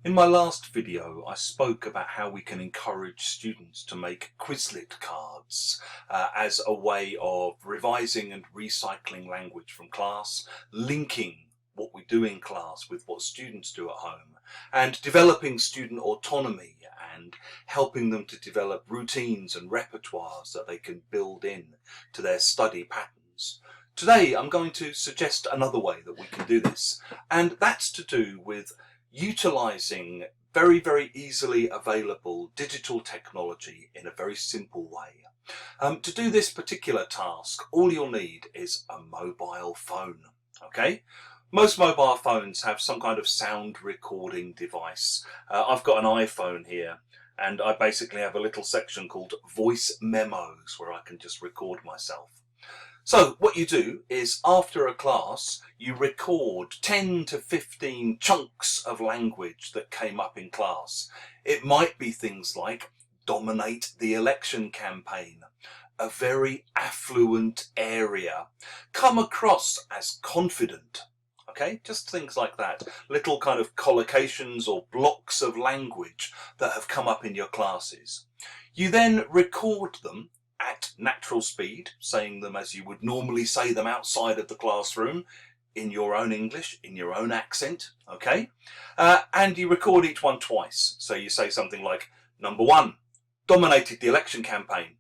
In my last video, I spoke about how we can encourage students to make Quizlet cards as a way of revising and recycling language from class, linking what we do in class with what students do at home, and developing student autonomy and helping them to develop routines and repertoires that they can build in to their study patterns. Today, I'm going to suggest another way that we can do this, and that's to do with utilizing very easily available digital technology in a very simple way. To do this particular task, all you'll need is a mobile phone. Okay? Most mobile phones have some kind of sound recording device. I've got an iPhone here, and I basically have a little section called voice memos where I can just record myself. So what you do is, after a class, you record 10 to 15 chunks of language that came up in class. It might be things like dominate the election campaign, a very affluent area, come across as confident. Okay, just things like that. Little kind of collocations or blocks of language that have come up in your classes. You then record them at natural speed, saying them as you would normally say them outside of the classroom, in your own English, in your own accent, okay? And you record each one twice. So you say something like, number 1, dominated the election campaign.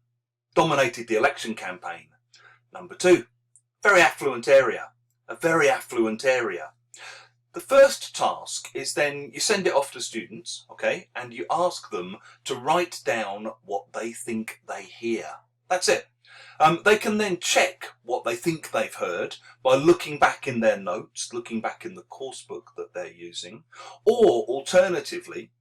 Dominated the election campaign. Number 2, very affluent area. A very affluent area. The first task is then you send it off to students, okay, and you ask them to write down what they think they hear. That's it. They can then check what they think they've heard by looking back in their notes, looking back in the course book that they're using, or alternatively,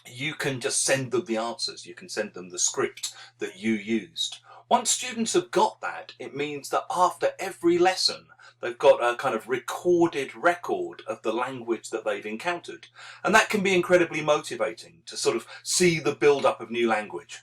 you can just send them the answers. You can send them the script that you used. Once students have got that, it means that after every lesson, they've got a kind of recorded record of the language that they've encountered. And that can be incredibly motivating to sort of see the build-up of new language.